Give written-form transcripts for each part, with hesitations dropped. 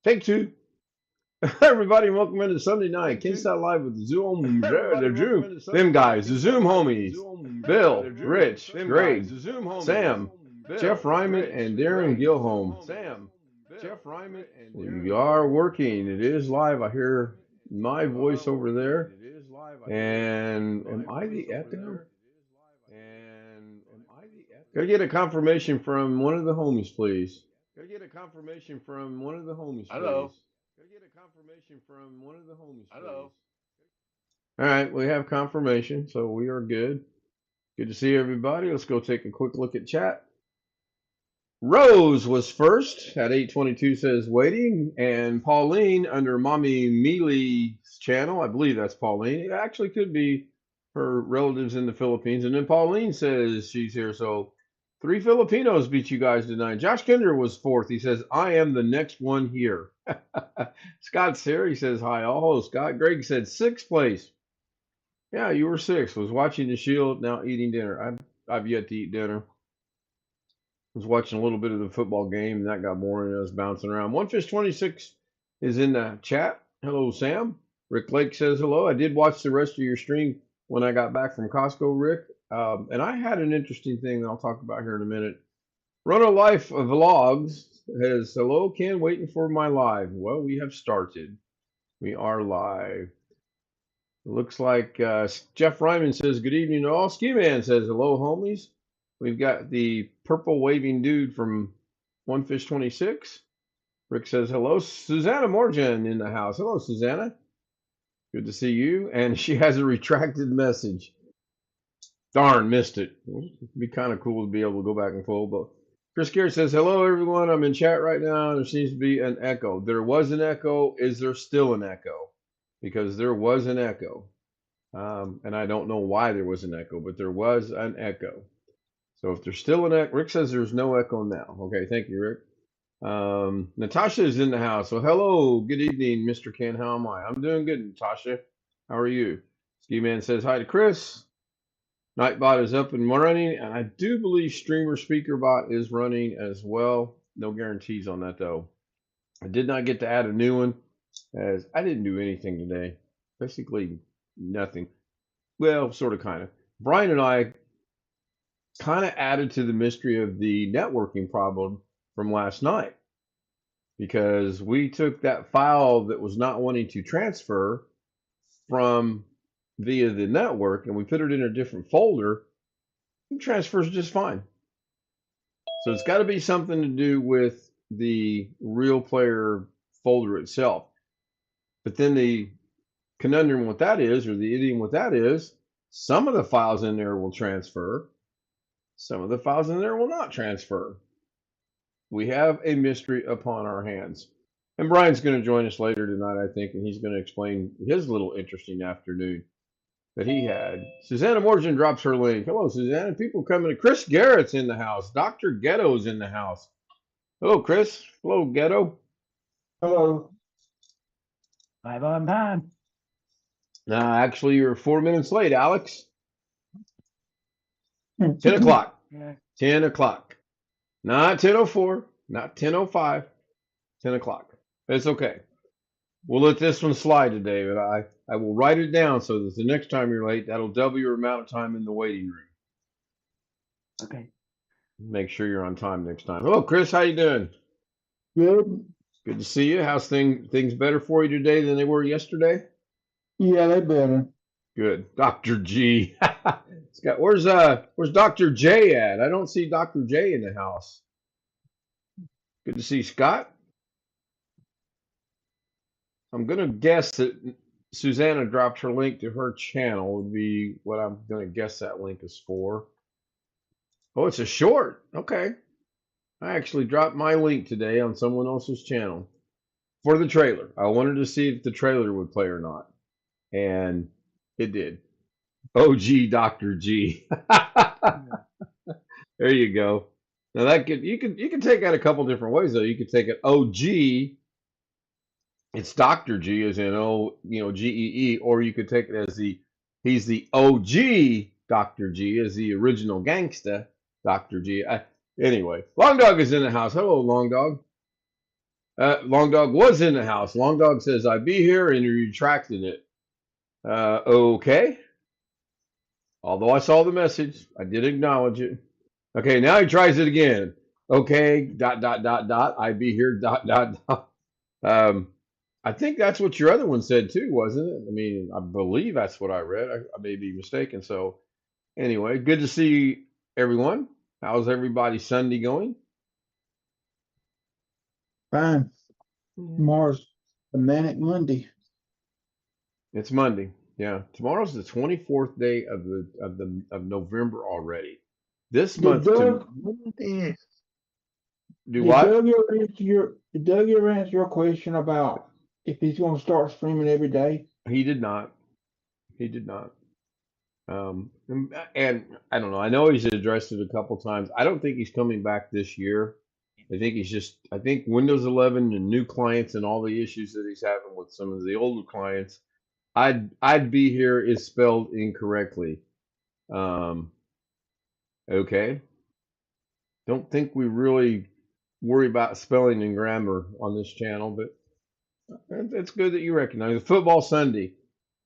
Take two. Everybody, welcome into Sunday night. Kingside Live with the Zoom, the Zoom, them guys, the Zoom homies, Bill, Rich, Greg, Sam, Jeff Ryman, and Darren Gilholm. We are working. It is live. I hear my voice over there. And am I the echo? Can I get a confirmation from one of the homies, please? Hello. All right, we have confirmation, so we are good. Good to see everybody. Let's go take a quick look at chat. Rose was first at 8:22, says waiting, and Pauline under Mommy Mealy's channel. I believe that's Pauline. It actually could be her relatives in the Philippines. And then Pauline says she's here. So 3 Filipinos beat you guys tonight. Josh Kinder was fourth. He says, I am the next one here. Scott's here. He says, hi, all. Scott. Greg said 6th place. Yeah, you were 6th. Was watching the Shield, now eating dinner. I've yet to eat dinner. Was watching a little bit of the football game, and that got boring. I was bouncing around. OneFish26 is in the chat. Hello, Sam. Rick Lake says hello. I did watch the rest of your stream when I got back from Costco, Rick. And I had an interesting thing that I'll talk about here in a minute. Run a Life of Vlogs has hello, Ken, waiting for my live. Well, we have started. We are live. It looks like Jeff Ryman says good evening to all. Ski Man says hello, homies. We've got the purple waving dude from OneFish26. Rick says hello. Susanna Morgan in the house. Hello, Susanna. Good to see you. And she has a retracted message. Darn, missed it. It'd be kind of cool to be able to go back and forth. But Chris Garrett says hello, everyone. I'm in chat right now. There seems to be an echo. There was an echo. Is there still an echo? Because there was an echo. And I don't know why there was an echo, but there was an echo. So if there's still an echo, Rick says there's no echo now. Okay, thank you, Rick. Natasha is in the house. So hello, good evening, Mr. Ken. How am I? I'm doing good, Natasha. How are you? Ski Man says hi to Chris. Nightbot is up and running, and I do believe Streamer SpeakerBot is running as well. No guarantees on that though. I did not get to add a new one, as I didn't do anything today. Basically nothing. Well, sort of, kind of. Brian and I kind of added to the mystery of the networking problem from last night, because we took that file that was not wanting to transfer from via the network and we put it in a different folder. It transfers just fine. So it's got to be something to do with the real player folder itself. But then the conundrum with that is, or the idiom with that is, some of the files in there will transfer. Some of the files in there will not transfer. We have a mystery upon our hands. And Brian's going to join us later tonight, I think, and he's going to explain his little interesting afternoon that he had. Susanna Morgan drops her link. Hello, Susanna. People coming to Chris Garrett's in the house. Dr. Ghetto's in the house. Hello, Chris. Hello, Ghetto. Hello. Live on time. Actually, you're 4 minutes late, Alex. 10 o'clock. Yeah. 10 o'clock. Not 10:04, not 10:05, 10 o'clock. It's okay. We'll let this one slide today, but I will write it down so that the next time you're late, that'll double your amount of time in the waiting room. Okay. Make sure you're on time next time. Hello, Chris. How you doing? Good. Good to see you. How's things better for you today than they were yesterday? Yeah, they better. Good. Dr. G. Scott, where's Dr. J at? I don't see Dr. J in the house. Good to see Scott. I'm gonna guess that Susanna dropped her link to her channel, would be what I'm gonna guess that link is for. Oh, it's a short. Okay. I actually dropped my link today on someone else's channel for the trailer. I wanted to see if the trailer would play or not. And it did. OG Dr. G. There you go. Now that you can take that a couple different ways though. You could take it OG. It's Dr. G as in GEE, or you could take it as he's the OG Dr. G as the original gangsta Dr. G. Anyway, Long Dog is in the house. Hello, Long Dog. Long Dog was in the house. Long Dog says, I be here, and he retracted it. Okay. Although I saw the message, I did acknowledge it. Okay, now he tries it again. Okay, dot, dot, dot, dot. I be here, dot, dot, dot. Um, I think that's what your other one said too, wasn't it? I mean, I believe that's what I read. I may be mistaken. So, anyway, good to see everyone. How's everybody's Sunday going? Fine. Tomorrow's a manic Monday. It's Monday. Yeah, tomorrow's the 24th day of November already. This Did month to Doug do did what? Doug ever answer your question about if he's gonna start streaming every day? He did not. He did not. And I don't know. I know he's addressed it a couple times. I don't think he's coming back this year. I think he's just. I think Windows 11 and new clients and all the issues that he's having with some of the older clients. I'd be here is spelled incorrectly. Um, okay. Don't think we really worry about spelling and grammar on this channel, but it's good that you recognize it. Football Sunday.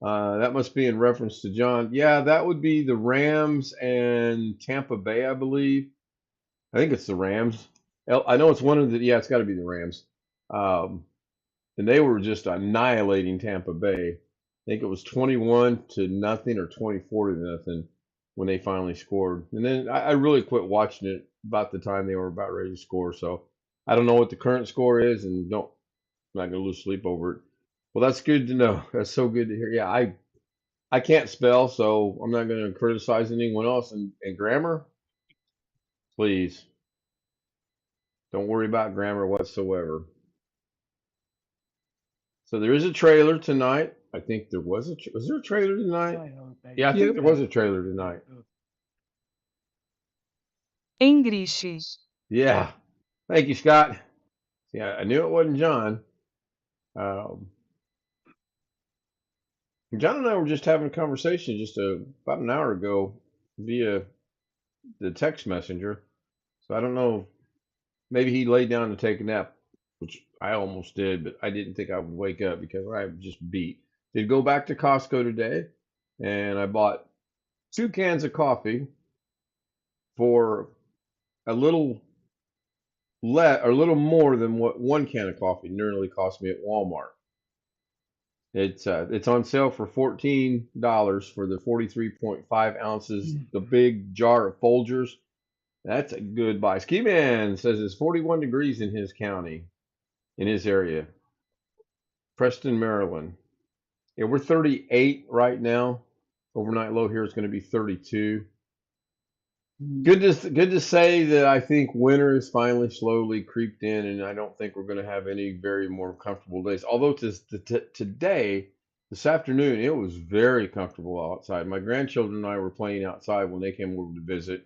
That must be in reference to John. Yeah, that would be the Rams and Tampa Bay, I believe. I think it's the Rams. I know it's one of the. Yeah, it's got to be the Rams. Um, and they were just annihilating Tampa Bay. I think it was 21-0 or 24-0 when they finally scored. And then I really quit watching it about the time they were about ready to score. So I don't know what the current score is, and I'm not gonna lose sleep over it. Well, that's good to know. That's so good to hear. Yeah, I can't spell, so I'm not gonna criticize anyone else. And grammar, please don't worry about grammar whatsoever. So there is a trailer tonight. I think there was was there a trailer tonight? Yeah, I think there was a trailer tonight. English. Yeah. Thank you, Scott. Yeah, I knew it wasn't John. Um, John and I were just having a conversation about an hour ago via the text messenger. So I don't know. Maybe he laid down to take a nap, which I almost did, but I didn't think I would wake up because I was just beat. Did go back to Costco today, and I bought 2 cans of coffee for a little a little more than what 1 can of coffee nearly cost me at Walmart. It's on sale for $14 for the 43.5 ounces, the big jar of Folgers. That's a good buy. Ski Man says it's 41 degrees in his county, in his area, Preston, Maryland. Yeah, we're 38 right now. Overnight low here is going to be 32. Good to say that I think winter is finally slowly creeped in, and I don't think we're going to have any very more comfortable days. Although today, this afternoon, it was very comfortable outside. My grandchildren and I were playing outside when they came over to visit,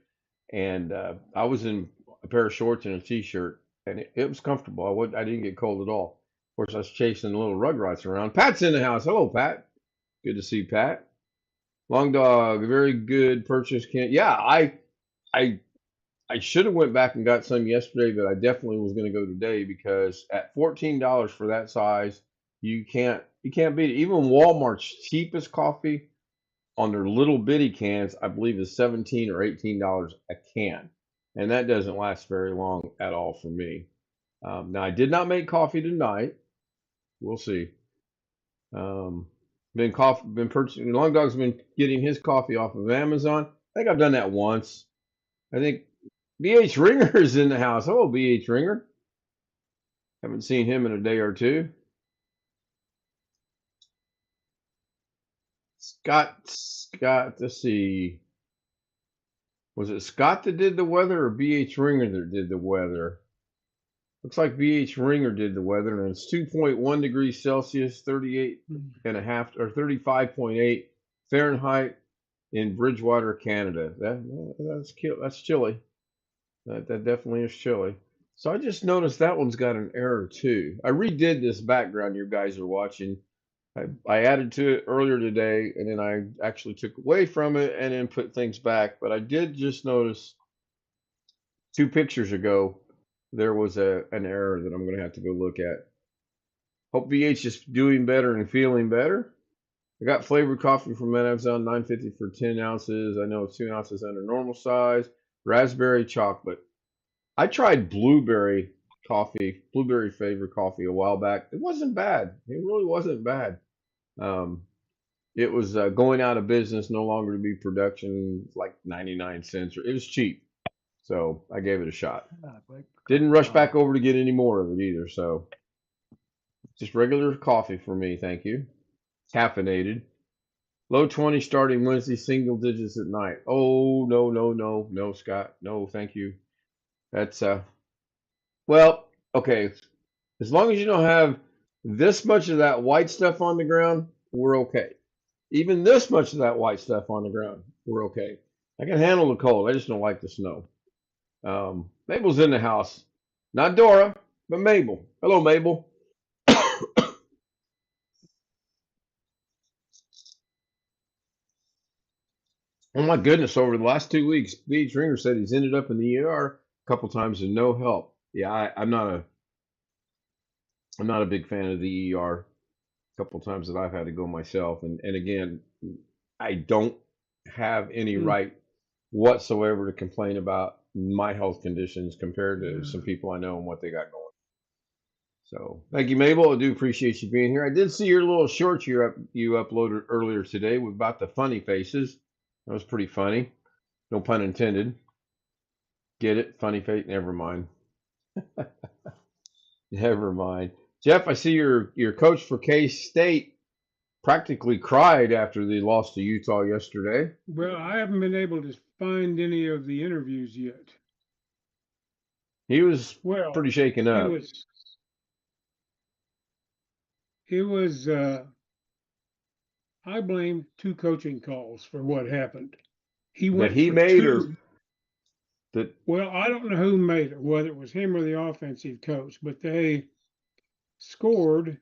and I was in a pair of shorts and a t-shirt, and it was comfortable. I didn't get cold at all. Of course, I was chasing little rugrats around. Pat's in the house. Hello, Pat. Good to see Pat. Long Dog, very good purchase. Yeah, I I should have went back and got some yesterday, but I definitely was going to go today because at $14 for that size, you can't beat it. Even Walmart's cheapest coffee on their little bitty cans, I believe, is $17 or $18 a can, and that doesn't last very long at all for me. Now I did not make coffee tonight. We'll see. Um, been purchasing. Long Dog's been getting his coffee off of Amazon. I think I've done that once. I think BH Ringer is in the house. Hello, BH Ringer. Haven't seen him in a day or two. Scott, let's see. Was it Scott that did the weather or BH Ringer that did the weather? Looks like BH Ringer did the weather, and it's 2.1 degrees Celsius, 38 and a half or 35.8 Fahrenheit in Bridgewater, Canada. That's chilly. That definitely is chilly. So I just noticed that one's got an error too. I redid this background you guys are watching. I added to it earlier today, and then I actually took away from it and then put things back. But I did just notice 2 pictures ago there was an error that I'm going to have to go look at. Hope VH is doing better and feeling better. I got flavored coffee from Amazon, 950 for 10 ounces. I know it's 2 ounces under normal size. Raspberry chocolate. I tried blueberry flavored coffee a while back. It wasn't bad. It really wasn't bad. Um, it was going out of business, no longer to be production, like 99 cents. It was cheap. So I gave it a shot. Didn't rush back over to get any more of it either. So just regular coffee for me, thank you. Caffeinated. Low 20 starting Wednesday, single digits at night. Oh, no, no, no, no, Scott. No, thank you. That's, well, okay. As long as you don't have this much of that white stuff on the ground, we're okay. Even this much of that white stuff on the ground, we're okay. I can handle the cold. I just don't like the snow. Mabel's in the house. Not Dora, but Mabel. Hello, Mabel. Oh my goodness! Over the last 2 weeks, Beach Ringer said he's ended up in the ER a couple times and no help. Yeah, I'm not a big fan of the ER. A couple times that I've had to go myself, and again, I don't have any Mm, right whatsoever to complain about my health conditions compared to some yeah. people I know and what they got going. So thank you, Mabel. I do appreciate you being here. I did see your little short you uploaded earlier today about the funny faces. That was pretty funny. No pun intended. Get it? Funny face? Never mind. Never mind. Jeff, I see your coach for K State practically cried after they lost to Utah yesterday. Well, I haven't been able to find any of the interviews yet. He was Well, pretty shaken it up, was it was I blame two coaching calls for what happened. He that went he for made or two. that. Well, I don't know who made it, whether it was him or the offensive coach, but they scored.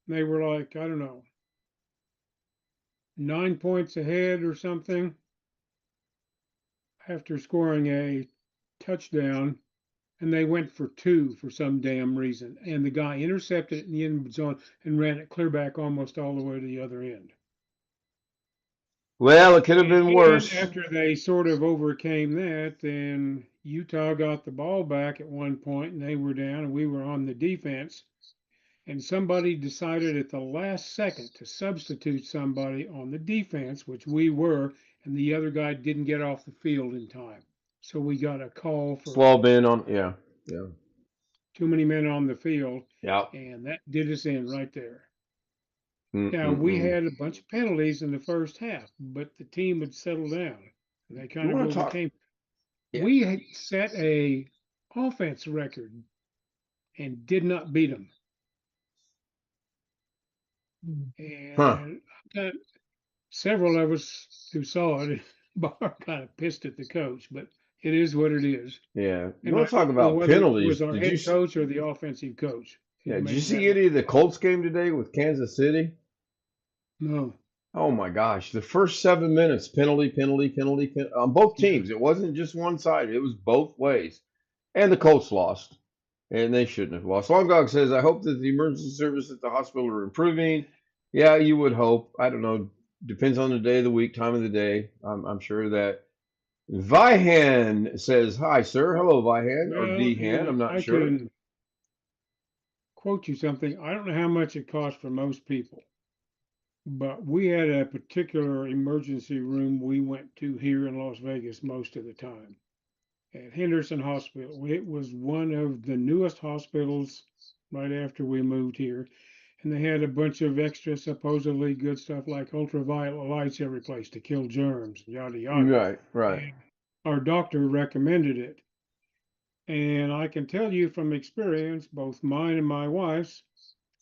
They were like, I don't know, 9 points ahead or something after scoring a touchdown, and they went for two for some damn reason. And the guy intercepted it in the end zone and ran it clear back almost all the way to the other end. Well, it could have And been then worse. after they sort of overcame that, then Utah got the ball back at one point and they were down and we were on the defense. And somebody decided at the last second to substitute somebody on the defense, which we were, and the other guy didn't get off the field in time. So we got a call for Slow been on. Yeah, yeah, too many men on the field, yeah. and that did us in right there. Now, we Mm-mm-mm. had a bunch of penalties in the first half, but the team had settled down. They You kind of want to talk? overcame. Yeah. We had set a offense record and did not beat them. Huh. And several of us who saw it are kind of pissed at the coach, but it is what it is. Yeah. You And want I to talk don't know about whether it penalties? was our head coach or the offensive coach who Yeah, did you made that see any of the mistake. Colts game today with Kansas City? No, Oh my gosh, the first 7 minutes, penalty, penalty, penalty, on both yeah. teams. It wasn't just one side; it was both ways. And the Colts lost, and they shouldn't have lost. Longdog says, "I hope that the emergency service at the hospital are improving." Yeah, you would hope. I don't know. Depends on the day of the week, time of the day. I'm sure that Vihan says, "Hi, sir. Hello, Vihan or Well, Dhan. I'm not I sure." can quote you something. I don't know how much it costs for most people, but we had a particular emergency room we went to here in Las Vegas most of the time at Henderson Hospital. It was one of the newest hospitals right after we moved here. And they had a bunch of extra, supposedly good stuff like ultraviolet lights every place to kill germs, yada, yada. Right, right. And our doctor recommended it. And I can tell you from experience, both mine and my wife's,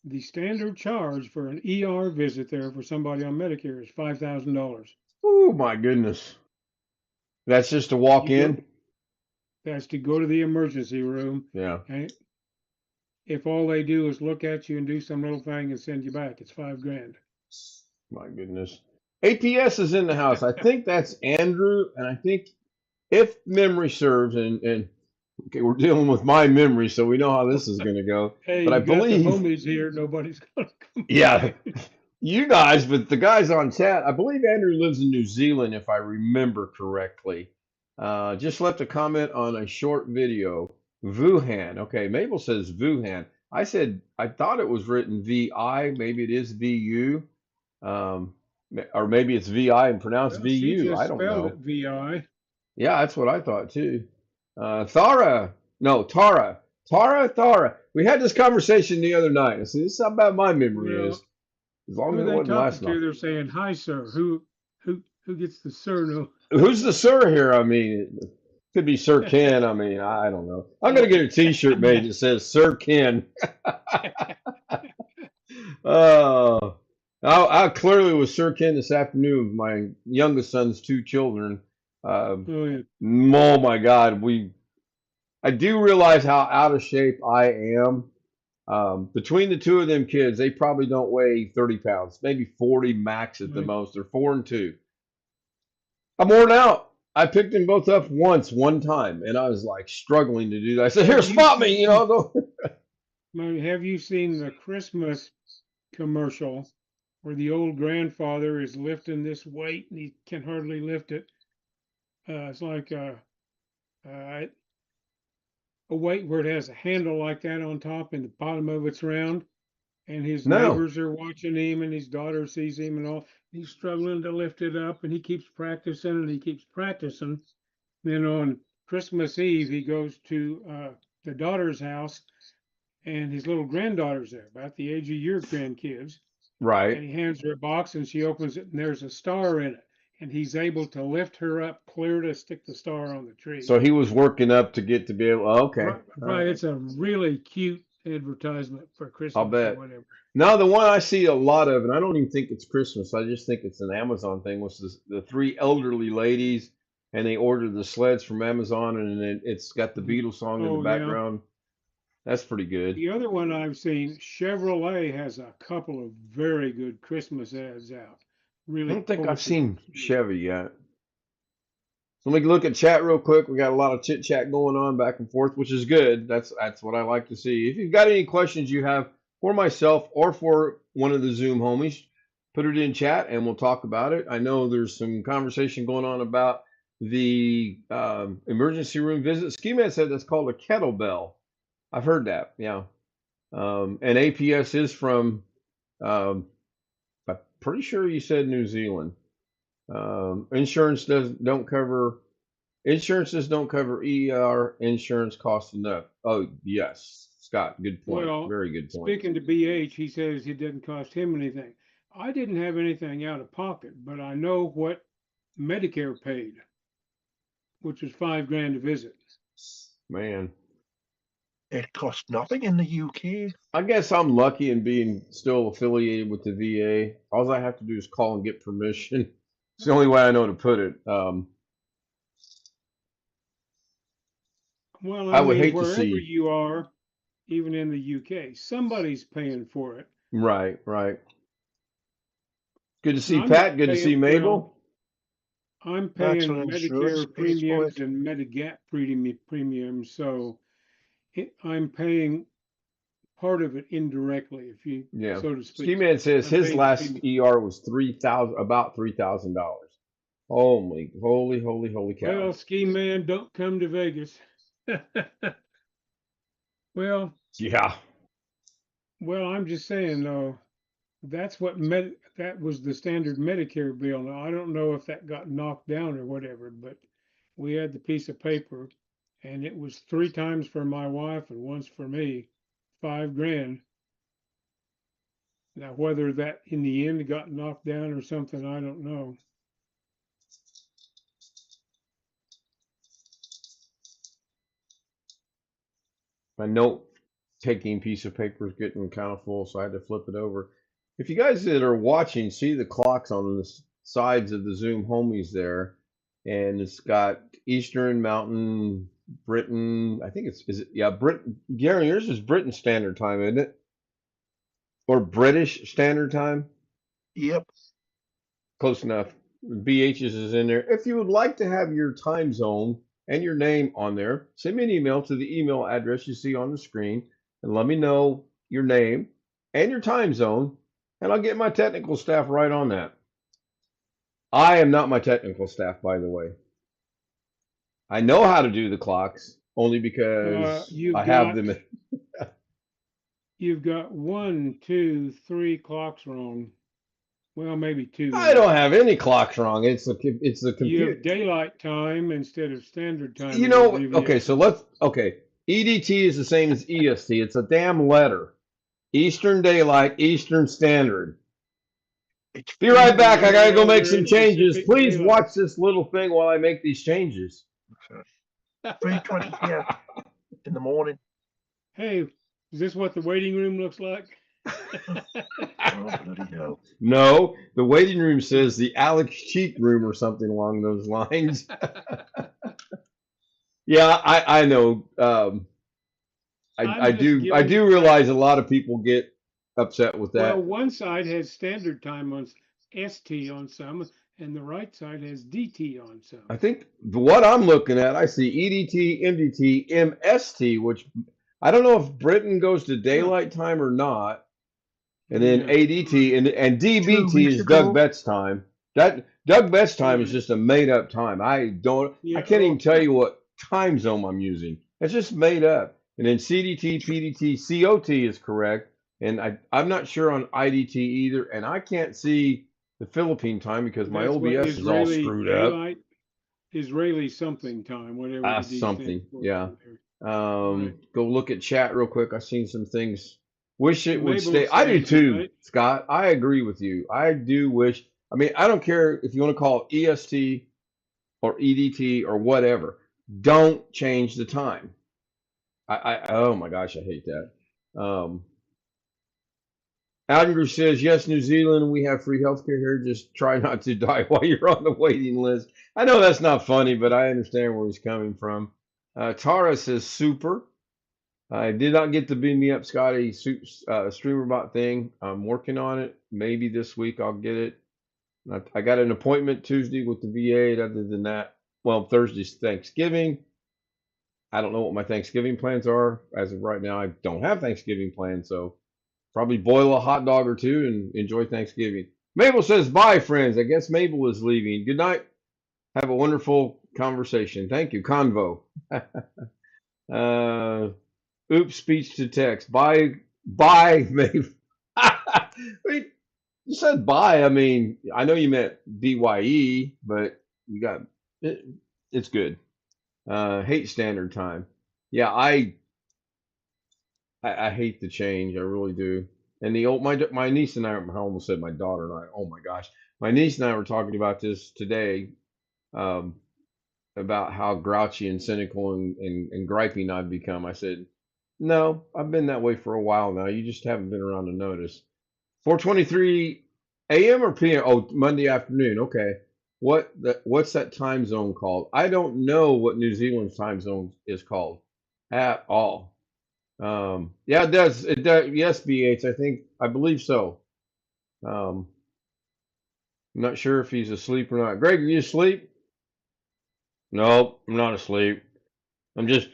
the standard charge for an ER visit there for somebody on Medicare is $5,000. Oh my goodness. That's just to walk You go, in. that's to go to the emergency room. Yeah. And if all they do is look at you and do some little thing and send you back, it's $5,000. My goodness. APS is in the house. I think that's Andrew, and I think if memory serves, and Okay, we're dealing with my memory, so we know how this is going to go. Hey, But I you got the believe, homies here. Nobody's gonna yeah, complain. you guys, but the guys on chat, I believe Andrew lives in New Zealand, if I remember correctly. Just left a comment on a short video. Wuhan. Okay, Mabel says Wuhan. I said I thought it was written VI. Maybe it is VU. Um, or maybe it's VI and pronounced Well, she VU. I just don't spelled it know. VI. Yeah, that's what I thought too. Thara. No, Tara. Tara. We had this conversation the other night. I said, this is how bad my memory is. Well, As long who as are it they wasn't talking last to? night. They're saying, "Hi, sir." Who gets the sir? No. Who's the sir here? I mean, it could be Sir Ken. I mean, I don't know. I'm gonna Oh. get a T-shirt made that says Sir Ken. Oh, I clearly was Sir Ken this afternoon with my youngest son's two children. Um, Oh yeah. oh my God, I do realize how out of shape I am. Between the two of them kids, they probably don't weigh 30 pounds, maybe 40 max at the Right. most. They're 4 and 2. I'm worn out. I picked them both up one time, and I was like struggling to do that. I said, "Here, Have you spot me," seen? Go. Have you seen the Christmas commercial where the old grandfather is lifting this weight and he can hardly lift it? It's like uh, a weight where it has a handle like that on top and the bottom of it's round. And his No, neighbors are watching him and his daughter sees him and all. He's struggling to lift it up and he keeps practicing and he keeps practicing. Then on Christmas Eve, he goes to the daughter's house and his little granddaughter's there, about the age of your grandkids. right. And he hands her a box and she opens it and there's a star in it. And he's able to lift her up clear to stick the star on the tree. So he was working up to get to be able. Oh, okay, Right, all right. right. It's a really cute advertisement for I'll Christmas or bet. whatever. Now the one I see a lot of, and I don't even think it's Christmas. I just think it's an Amazon thing. Was the three elderly ladies, and they ordered the sleds from Amazon, and it's got the Beatles song in the Oh, yeah. background. That's pretty good. The other one I've seen, Chevrolet has a couple of very good Christmas ads out. I Really don't think I've poetry. seen Chevy yet. So let me look at chat real quick. We got a lot of chit chat going on back and forth, which is good. That's what I like to see. If you've got any questions you have for myself or for one of the Zoom homies, put it in chat and we'll talk about it. I know there's some conversation going on about the emergency room visit. Ski Man said that's called a kettlebell. I've heard that. Yeah. And APS is from, I'm pretty sure you said New Zealand. Insurance don't cover insurances don't cover ER insurance costs enough. Oh yes, Scott, good point. Well, Very good point. speaking to BH, he says it didn't cost him anything. I didn't have anything out of pocket, but I know what Medicare paid, which was $5,000 a visit. Man, It costs nothing in the UK. I guess I'm lucky in being still affiliated with the VA. All I have to do is call and get permission. It's the only way I know to put it. Well, I I would mean, hate to wherever see. you are, even in the UK, somebody's paying for it. Right, right. Good to see I'm not Pat. Good to see paying, well, Mabel. I'm That's paying what insurance Medicare pays for premiums it. and Medigap premiums, so I'm paying part of it indirectly, if you, Yeah. so to Ski speak. Man says I'm his paying last premium. ER was about $3,000. Holy, holy cow. Well, ski man, don't come to Vegas. Well, Yeah. I'm just saying though, that's what that was the standard Medicare bill. Now I don't know if that got knocked down or whatever, but we had the piece of paper, and it was 3 times for my wife and once for me, $5,000. Now whether that in the end got knocked down or something, I don't know. My note taking piece of paper is getting kind of full, so I had to flip it over. If you guys that are watching see the clocks on the sides of the Zoom homies there, and it's got Eastern Mountain, Britain. I think is it yeah, Britain. Gary, yours is Britain Standard Time, isn't it? Or British Standard Time? Yep. Close enough. BH's is in there. If you would like to have your time zone and your name on there, send me an email to the email address you see on the screen and let me know your name and your time zone, and I'll get my technical staff right on that. I am not my technical staff, by the way. I know how to do the clocks only because I have them. You've got 1, 2, 3 clocks wrong. Well, maybe 2. I don't have any clocks wrong. It's the You computer. have daylight time instead of standard time. You in know, the okay, so abbreviation. EDT is the same as EST. It's a damn letter. Eastern Daylight, Eastern Standard. It's Be right back. I gotta go make We're some in changes. Pacific Please Daylight. watch this little thing while I make these changes. 3:20 here in the morning. Hey, is this what the waiting room looks like? Oh, bloody hell. No, the waiting room says the Alex Cheek room or something along those lines. Yeah, I know. I do realize a lot of people get upset with that. Well, one side has standard time on ST on some, and the right side has DT on some. I think what I'm looking at, I see EDT, MDT, MST, which I don't know if Britain goes to daylight time or not. And then Yeah. ADT and 2 DBT weeks is ago. Doug Betts time. That Doug Betts time is Yeah. just a made up time. I Yeah, can't even oh. tell you what time zone I'm using. It's just made up. And then CDT, PDT, COT is correct. And I'm not sure on IDT either. And I can't see the Philippine time because my That's what OBS is all Israeli screwed up. daylight, Israeli something time, whatever the D Something, stands for yeah. down there. Right. Go look at chat real quick. I've seen some things. Wish it would Mabel stay. I do says, too, right? Scott. I agree with you. I do wish. I mean, I don't care if you want to call it EST or EDT or whatever. Don't change the time. Oh my gosh, I hate that. Andrew says, yes, New Zealand, we have free healthcare here. Just try not to die while you're on the waiting list. I know that's not funny, but I understand where he's coming from. Tara says, super. I did not get to beam me up, Scotty, StreamerBot thing. I'm working on it. Maybe this week I'll get it. I got an appointment Tuesday with the VA. Other than that, well, Thursday's Thanksgiving. I don't know what my Thanksgiving plans are. As of right now, I don't have Thanksgiving plans, so probably boil a hot dog or two and enjoy Thanksgiving. Mabel says, bye, friends. I guess Mabel is leaving. Good night. Have a wonderful conversation. Thank you. Convo. Oops, speech to text. Bye, Mabel. Wait, you said bye. I mean, I know you meant BYE, but you got it. It's good. Hate standard time. Yeah, I hate the change. I really do. And my niece and I almost said my daughter and I. Oh my gosh, my niece and I were talking about this today, about how grouchy and cynical and griping I've become. I said, no, I've been that way for a while now. You just haven't been around to notice. 4:23 a.m. or p.m. Oh, Monday afternoon. Okay. What's that time zone called? I don't know what New Zealand's time zone is called at all. Yeah, it does. It does. Yes, BH. I believe so. I'm not sure if he's asleep or not. Greg, are you asleep? Nope, I'm not asleep. I'm just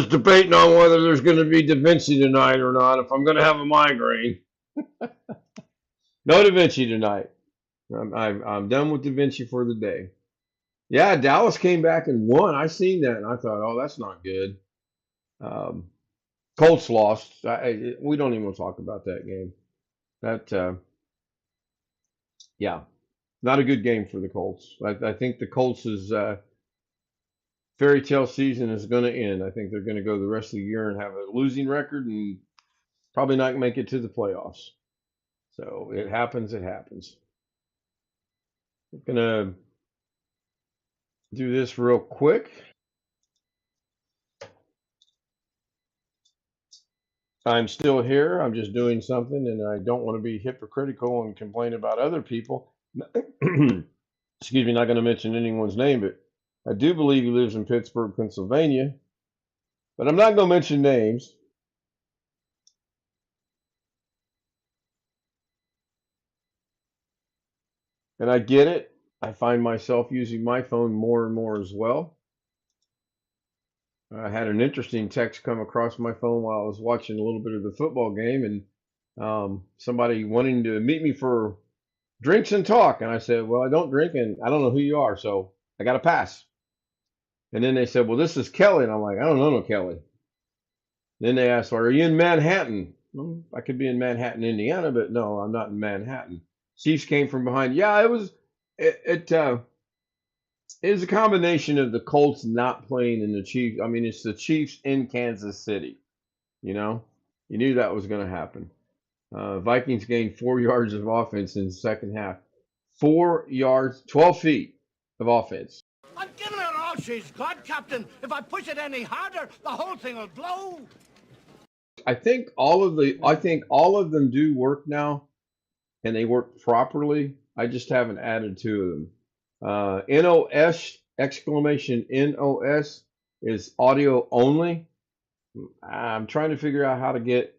debating on whether there's going to be Da Vinci tonight or not. If I'm going to have a migraine. No Da Vinci tonight. I'm done with Da Vinci for the day. Yeah, Dallas came back and won. I seen that and I thought, oh, that's not good. Colts lost. We don't even want to talk about that game. Yeah, not a good game for the Colts. I think the Colts' fairy tale season is going to end. I think they're going to go the rest of the year and have a losing record and probably not make it to the playoffs. So it happens. It happens. I'm going to do this real quick. I'm still here. I'm just doing something, and I don't want to be hypocritical and complain about other people. Excuse me, not going to mention anyone's name, but I do believe he lives in Pittsburgh, Pennsylvania. But I'm not going to mention names. And I get it. I find myself using my phone more and more as well. I had an interesting text come across my phone while I was watching a little bit of the football game, and somebody wanting to meet me for drinks and talk. And I said, well, I don't drink and I don't know who you are, so I got to pass. And then they said, well, this is Kelly. And I'm like, I don't know no Kelly. Then they asked, well, are you in Manhattan? Well, I could be in Manhattan, Indiana, but no, I'm not in Manhattan. Chiefs came from behind. Yeah, it was a combination of the Colts not playing and the Chiefs. I mean, it's the Chiefs in Kansas City. You know, you knew that was going to happen. Vikings gained 4 yards of offense in the second half. 4 yards, 12 feet of offense. I'm giving her all she's got, Captain. If I push it any harder, the whole thing will blow. I think all of them do work now, and they work properly. I just haven't added to them. NOS exclamation NOS is audio only. I'm trying to figure out how to get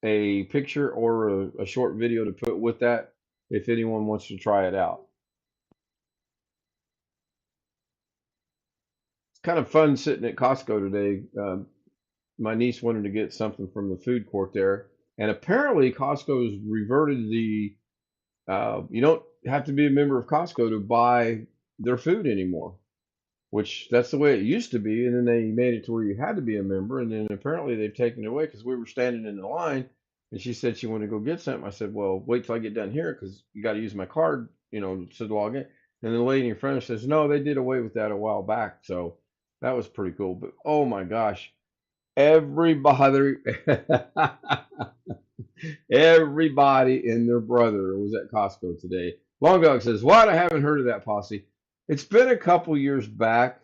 a picture or a short video to put with that if anyone wants to try it out. It's kind of fun sitting at Costco today. My niece wanted to get something from the food court there, and apparently Costco's reverted the you don't have to be a member of Costco to buy their food anymore, which that's the way it used to be. And then they made it to where you had to be a member. And then apparently they've taken it away because we were standing in the line and she said she wanted to go get something. I said, well, wait till I get done here because you got to use my card, to log in. And the lady in front of us says, no, they did away with that a while back. So that was pretty cool. But oh my gosh, everybody. Everybody and their brother was at Costco today. Long Dog says, what? I haven't heard of that posse. It's been a couple years back.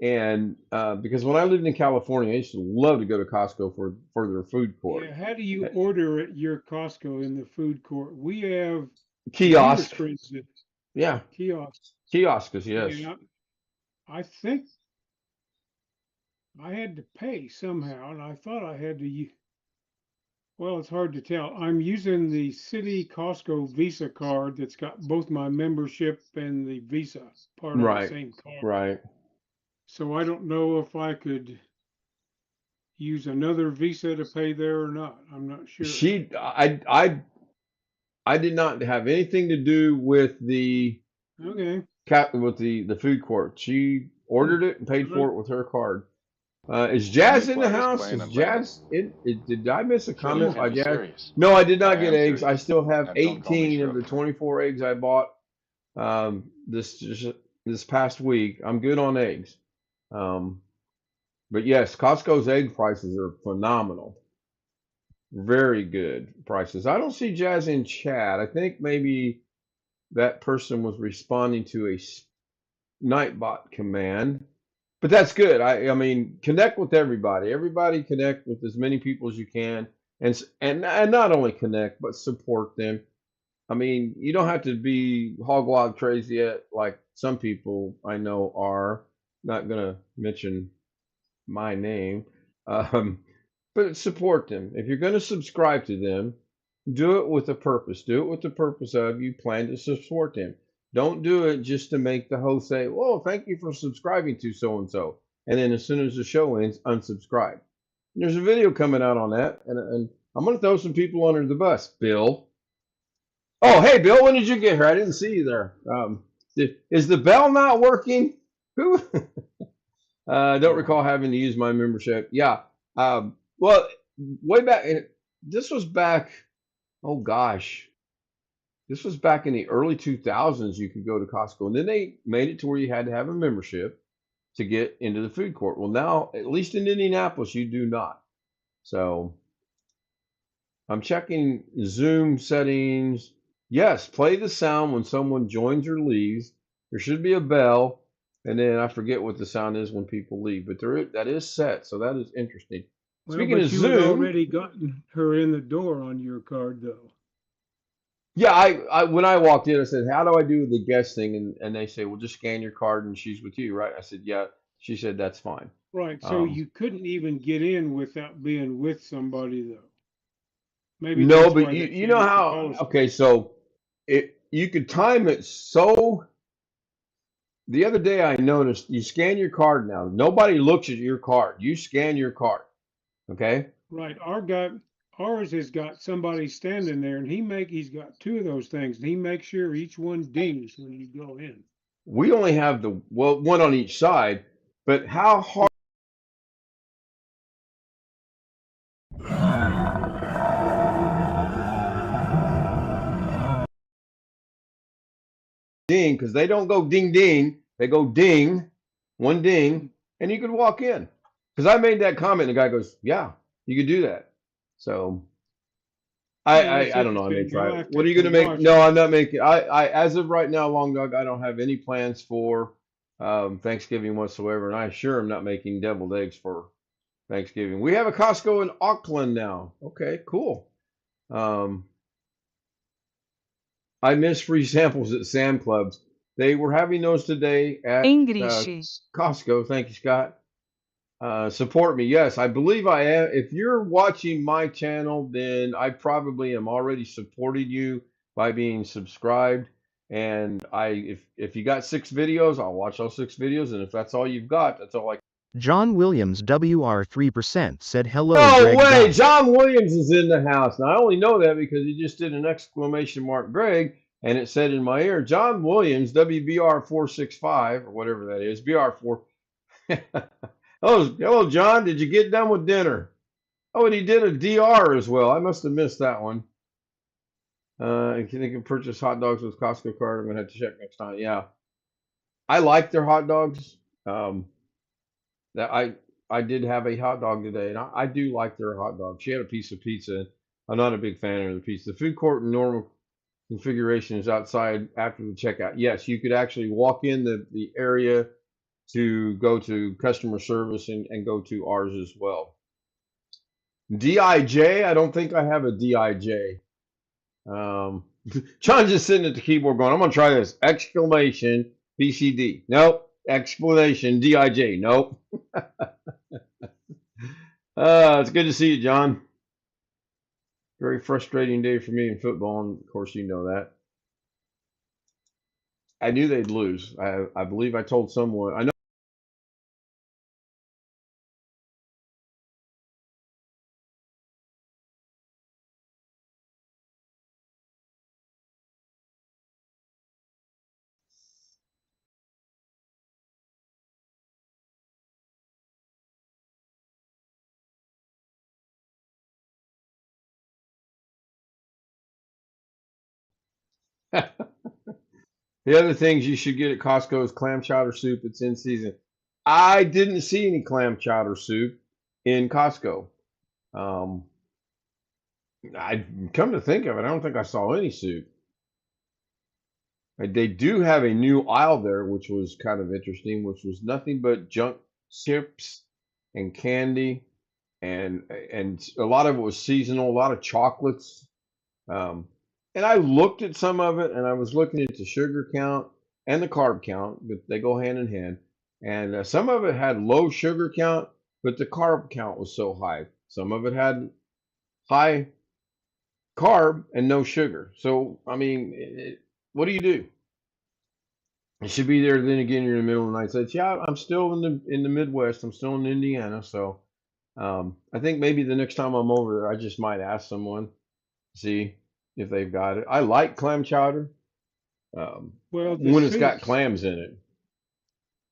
And because when I lived in California, I used to love to go to Costco for their food court. Yeah, how do you order at your Costco in the food court? We have Kiosk. fingerprints. Yeah. Kiosks. Kiosks, yes. And I think I had to pay somehow, and I thought I had to. Well, it's hard to tell. I'm using the City Costco Visa card that's got both my membership and the Visa part of the same card. Right. So I don't know if I could use another Visa to pay there or not. I'm not sure. I did not have anything to do with the food court. She ordered it and paid for it with her card. Is Jazz in the house? Is Jazz did I miss a comment by Jazz? Serious. No, I did not get eggs. I still have 18 of the 24 eggs I bought this past week. I'm good on eggs. But yes, Costco's egg prices are phenomenal. Very good prices. I don't see Jazz in chat. I think maybe that person was responding to a Nightbot command. But that's good. I mean, connect with everybody. Everybody connect with as many people as you can, and not only connect but support them. I mean, you don't have to be hog wild crazy yet, like some people I know are. Not gonna mention my name, but support them. If you're gonna subscribe to them, do it with a purpose. Do it with the purpose of you plan to support them. Don't do it just to make the host say, "Well, thank you for subscribing to so and so," and then as soon as the show ends, unsubscribe. And there's a video coming out on that, and I'm going to throw some people under the bus. Bill. Oh, hey, Bill, when did you get here? I didn't see you there. Is the bell not working? Who? Don't recall having to use my membership. Yeah. Well, way back, this was back. Oh gosh. This was back in the early 2000s. You could go to Costco, and then they made it to where you had to have a membership to get into the food court. Well, now, at least in Indianapolis, you do not. So I'm checking Zoom settings. Yes, play the sound when someone joins or leaves. There should be a bell, and then I forget what the sound is when people leave, but that is set, so that is interesting. Well, Speaking but of you Zoom, had already gotten her in the door on your card, though. yeah, I when I walked in, I said, "How do I do the guest thing?" And they say, "Well, just scan your card and she's with you, right?" I said, "Yeah." She said, "That's fine." Right. So you couldn't even get in without being with somebody, though. Maybe no, that's but why you know how? Okay, so you could time it so The other day I noticed you scan your card now. Nobody looks at your card. You scan your card. Okay. Right. Ours has got somebody standing there, and he's got two of those things, and he makes sure each one dings when you go in. We only have one on each side, but how hard ding, because they don't go ding ding, they go ding, one ding, and you could walk in. Because I made that comment, and the guy goes, "Yeah, you could do that." So That's I don't know. I may interesting. try I'll it. have What are to you going to come make? watch No, it. I'm not making. I as of right now, Long Dog, I don't have any plans for Thanksgiving whatsoever, and I sure am not making deviled eggs for Thanksgiving. We have a Costco in Auckland now. Okay, cool. Um, I miss free samples at Sam Clubs. They were having those today at Ingrishi. Costco. Thank you, Scott. Support me. Yes, I believe I am. If you're watching my channel, then I probably am already supporting you by being subscribed. And if you got 6 videos, I'll watch those 6 videos. And if that's all you've got, that's all I. John Williams WR 3% said hello No Greg way! Dot. John Williams is in the house. Now I only know that because he just did an exclamation mark Greg, and it said in my ear, John Williams WBR 465 or whatever that is, BR4. Hello, John. Did you get done with dinner? Oh, and he did a DR as well. I must have missed that one. And they can purchase hot dogs with Costco card. I'm gonna have to check next time. Yeah, I like their hot dogs. That I did have a hot dog today, and I do like their hot dog. She had a piece of pizza. I'm not a big fan of the pizza. The food court in normal configuration is outside after the checkout. Yes, you could actually walk in the area to go to customer service and go to ours as well. DIJ, I don't think I have a DIJ. John's just sitting at the keyboard going, I'm going to try this. Exclamation BCD. Nope. Explanation DIJ. Nope. It's good to see you, John. Very frustrating day for me in football, and of course you know that. I knew they'd lose. I believe I told someone. I know. The other things you should get at Costco is clam chowder soup. It's in season. I didn't see any clam chowder soup in Costco. Um, I come to think of it, I don't think I saw any soup. They do have a new aisle there, which was kind of interesting, which was nothing but junk chips and candy, and a lot of it was seasonal, a lot of chocolates. Um, and I looked at some of it, and I was looking at the sugar count and the carb count, but they go hand in hand. And some of it had low sugar count, but the carb count was so high. Some of it had high carb and no sugar. So, I mean, what do you do? It should be there. Then again, you're in the middle of the night. So it's, yeah, I'm still in the Midwest. I'm still in Indiana. So I think maybe the next time I'm over there, I just might ask someone, see if they've got it. I like clam chowder Well, when it's got clams in it.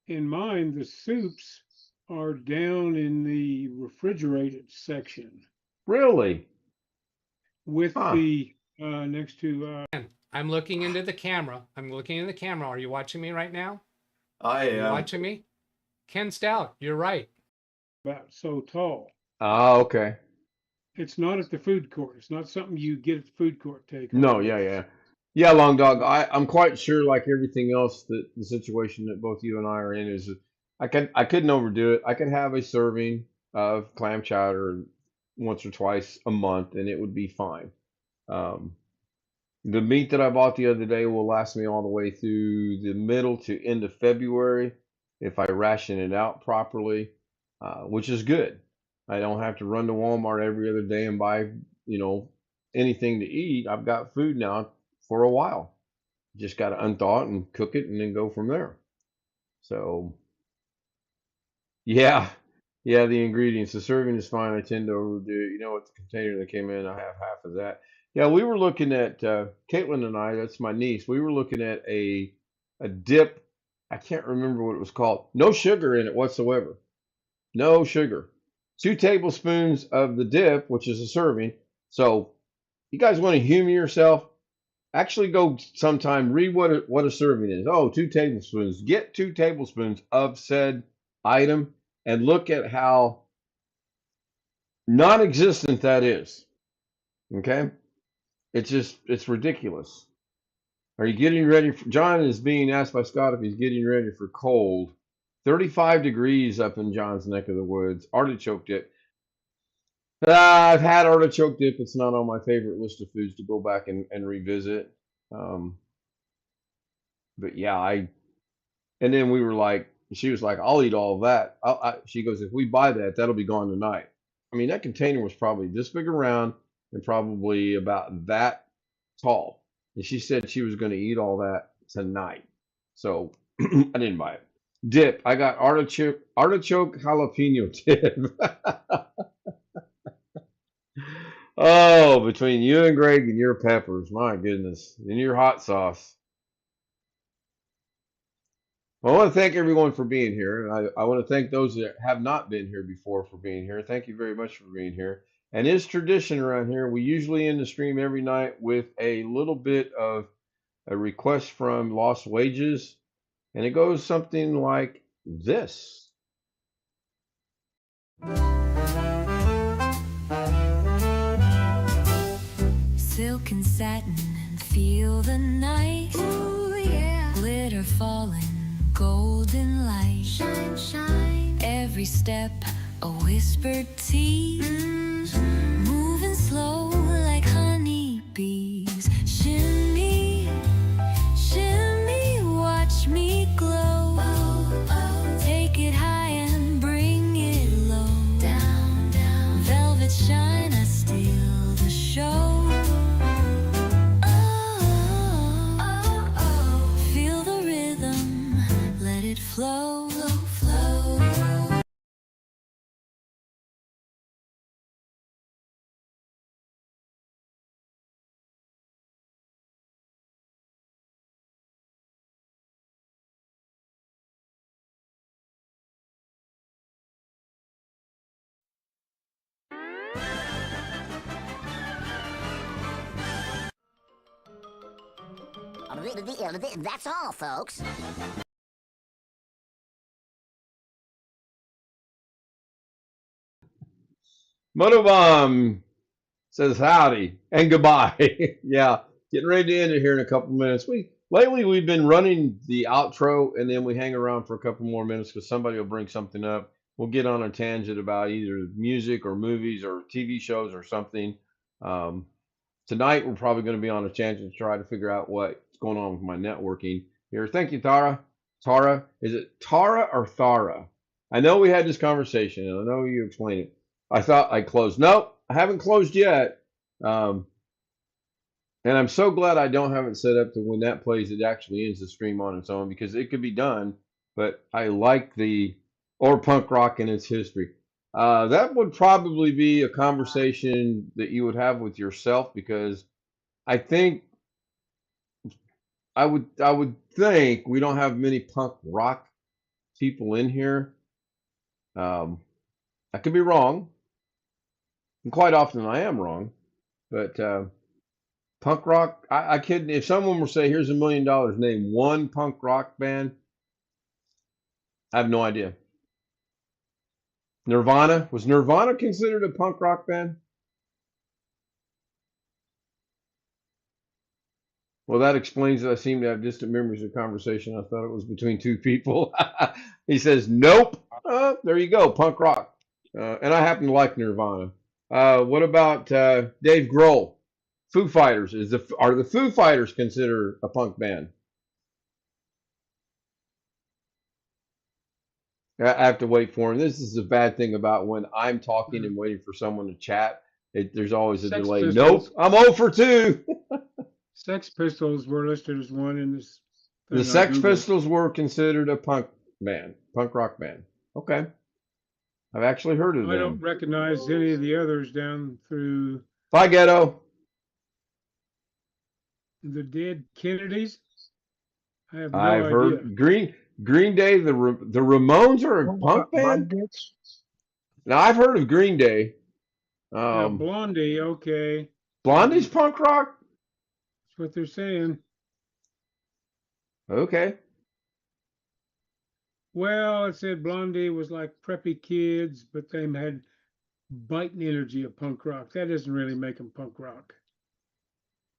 in mine, the soups are down in the refrigerated section Really? with Huh. the next to I'm looking into the camera. I'm looking in the camera. Are you watching me right now? I Are you am. watching me? Ken Stout, you're right. about so tall. Oh, okay. It's not at the food court. It's not something you get at the food court. Take No, home. yeah. Yeah, Long Dog. I'm quite sure, like everything else, that the situation that both you and I are in is that I couldn't overdo it. I could have a serving of clam chowder once or twice a month, and it would be fine. The meat that I bought the other day will last me all the way through the middle to end of February if I ration it out properly, which is good. I don't have to run to Walmart every other day and buy, anything to eat. I've got food now for a while. Just got to unthaw it and cook it and then go from there. So yeah, yeah, the ingredients. The serving is fine. I tend to overdo it. You know what? The container that came in, I have half of that. Yeah, we were looking at Caitlin and I. That's my niece. We were looking at a dip. I can't remember what it was called. No sugar in it whatsoever. No sugar. 2 tablespoons of the dip, which is a serving. So you guys want to humor yourself? Actually, go sometime read what a serving is. Oh, 2 tablespoons. Get 2 tablespoons of said item and look at how non-existent that is. Okay, it's ridiculous. Are you getting ready for? John is being asked by Scott if he's getting ready for cold. 35 degrees up in John's neck of the woods. Artichoke dip. I've had artichoke dip. It's not on my favorite list of foods to go back and revisit. Um, but yeah, and then we were like, she was like, I'll eat all of that. She goes, if we buy that, that'll be gone tonight. I mean, that container was probably this big around and probably about that tall. And she said she was going to eat all that tonight. So I didn't buy it. Dip. I got artichoke jalapeno dip. Oh, between you and Greg and your peppers, my goodness, and your hot sauce. Well, I want to thank everyone for being here. I want to thank those that have not been here before for being here. Thank you very much for being here. And it's tradition around here. We usually end the stream every night with a little bit of a request from lost wages. And it goes something like this. Silk and satin and feel the night. Ooh, yeah. Glitter falling, golden light. Shine, shine. Every step a whispered tease. Moving slow like honey bees. Shimmy, shimmy, watch me glow. Oh, oh. Take it high and bring it low. Down, down. Velvet shine, I steal the show. Flow, flow, flow. That's all, folks. Motobomb says howdy and goodbye. Yeah, getting ready to end it here in a couple minutes. Lately we've been running the outro and then we hang around for a couple more minutes because somebody will bring something up. We'll get on a tangent about either music or movies or TV shows or something. Tonight we're probably going to be on a tangent to try to figure out what's going on with my networking here. Thank you, Tara. Tara, is it Tara or Thara? I know we had this conversation and I know you explained it. I thought I closed. Nope, I haven't closed yet. And I'm so glad I don't have it set up to when that plays, it actually ends the stream on its own because it could be done. But I like or punk rock and its history. That would probably be a conversation that you would have with yourself because I think I would think we don't have many punk rock people in here. I could be wrong. And quite often I am wrong, but punk rock, I couldn't, if someone were to say, here's $1 million, name one punk rock band, I have no idea. Nirvana, was Nirvana considered a punk rock band? Well, that explains that I seem to have distant memories of conversation. I thought it was between two people. He says, nope. There you go, punk rock. And I happen to like Nirvana. What about Dave Grohl? Foo Fighters. Are the Foo Fighters considered a punk band? I have to wait for him. This is the bad thing about when I'm talking and waiting for someone to chat. There's always a Sex delay. Pistols. Nope, I'm 0 for 2. Sex Pistols were listed as one in this. The Sex Pistols were considered a punk band, punk rock band. Okay, I've actually heard of I don't them. recognize any of the others down through Bye, Ghetto. the Dead Kennedys. I have no I've idea. heard Green Day. The Ramones are a punk band. Bandits. Now I've heard of Green Day. Now, Blondie, okay. Blondie's punk rock. That's what they're saying. Okay. Well, it said Blondie was like preppy kids, but they had biting energy of punk rock. That doesn't really make them punk rock.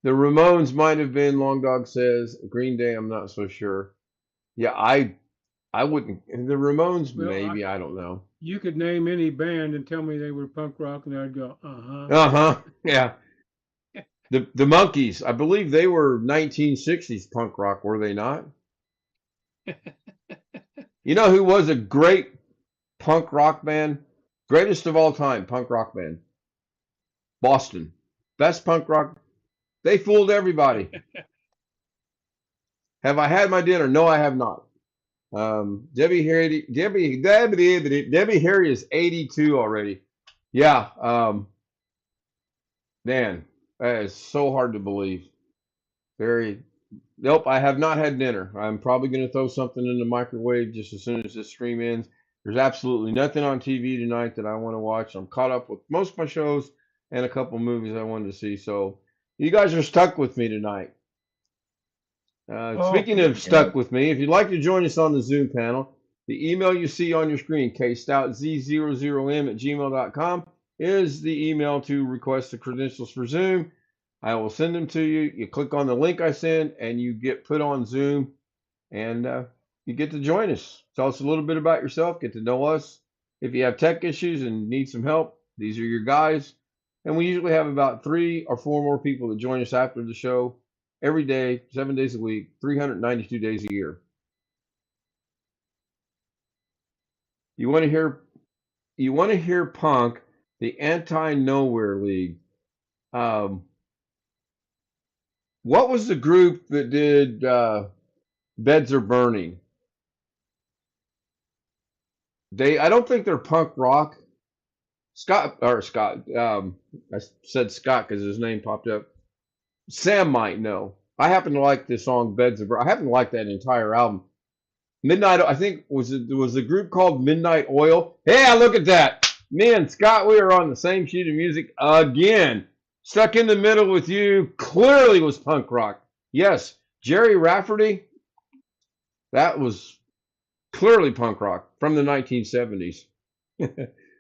The Ramones might have been. Long Dog says Green Day. I'm not so sure. Yeah, I wouldn't. The Ramones, Well, maybe. I don't know. You could name any band and tell me they were punk rock, and I'd go, uh-huh. Uh-huh. Yeah. The Monkees, I believe they were 1960s punk rock, were they not? You know who was a great punk rock band? Greatest of all time punk rock band. Boston. Best punk rock. They fooled everybody. Have I had my dinner? No, I have not. Debbie Harry is 82 already. Yeah. Man, that is so hard to believe. Nope, I have not had dinner. I'm probably going to throw something in the microwave just as soon as this stream ends. There's absolutely nothing on TV tonight that I want to watch. I'm caught up with most of my shows and a couple movies I wanted to see. So you guys are stuck with me tonight. Speaking of stuck with me, if you'd like to join us on the Zoom panel, the email you see on your screen, kstoutzz00m@gmail.com, is the email to request the credentials for Zoom. I will send them to you. You click on the link I send, and you get put on Zoom, and you get to join us. Tell us a little bit about yourself. Get to know us. If you have tech issues and need some help, these are your guys. And we usually have about 3 or 4 more people that join us after the show every day, 7 days a week, 392 days a year. You want to hear punk, the Anti-Nowhere League. What was the group that did Beds Are Burning? I don't think they're punk rock. I said Scott because his name popped up. Sam might know. I happen to like the song Beds of. I happen to like that entire album. Midnight, I think was the group called Midnight Oil. Hey, look at that. Me and Scott, we are on the same sheet of music again. Stuck in the Middle with You clearly was punk rock. Yes, Jerry Rafferty, that was clearly punk rock from the 1970s.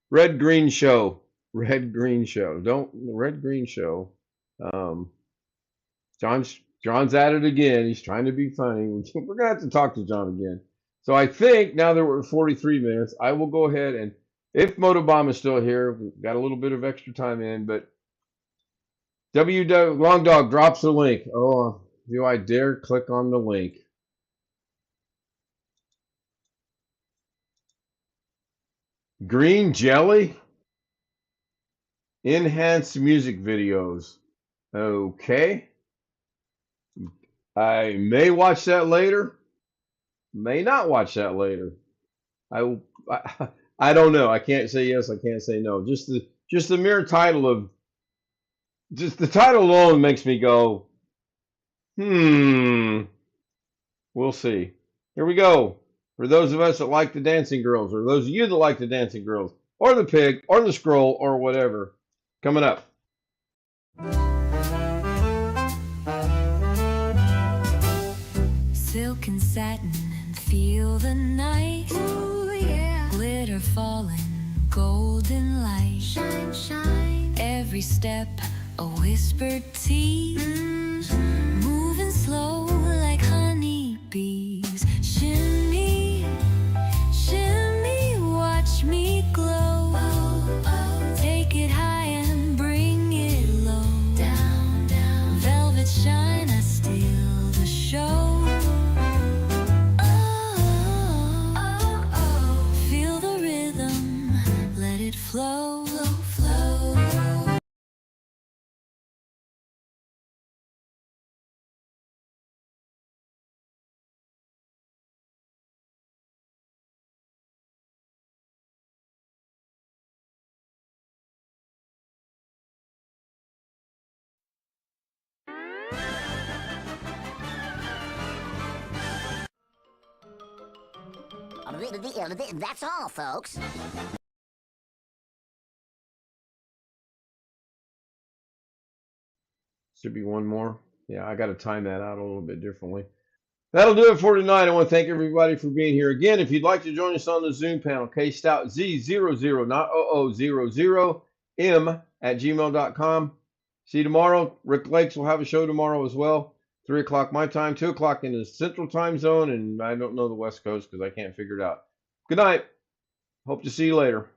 Red Green Show. Red Green Show. Red Green Show. John's at it again. He's trying to be funny. We're gonna have to talk to John again. So I think now that we're at 43 minutes, I will go ahead and if Motobomb is still here, we've got a little bit of extra time in, but Long Dog drops the link. Oh, do I dare click on the link? Green Jelly? Enhanced music videos. Okay. I may watch that later. May not watch that later. I don't know. I can't say yes. I can't say no. Just the mere title of just the title alone makes me go, We'll see. Here we go. For those of us that like the Dancing Girls, or those of you that like the Dancing Girls, or the Pig, or the Scroll, or whatever, coming up. Silk and satin and feel the night. Ooh, yeah. Glitter falling, golden light. Shine, shine. Every step a whispered tease. Moving slow like honeybees. Shimmy, shimmy, watch me glow. Oh, oh. Take it high and bring it low. Down, down. Velvet shine, I steal the show. Flow. That's all, folks. Should be one more. Yeah, I got to time that out a little bit differently. That'll do it for tonight. I want to thank everybody for being here. Again, if you'd like to join us on the Zoom panel, K-Stout Z00, not 0000, m@gmail.com. See you tomorrow. Rick Lakes will have a show tomorrow as well. 3 o'clock my time, 2 o'clock in the Central Time Zone, and I don't know the West Coast because I can't figure it out. Good night. Hope to see you later.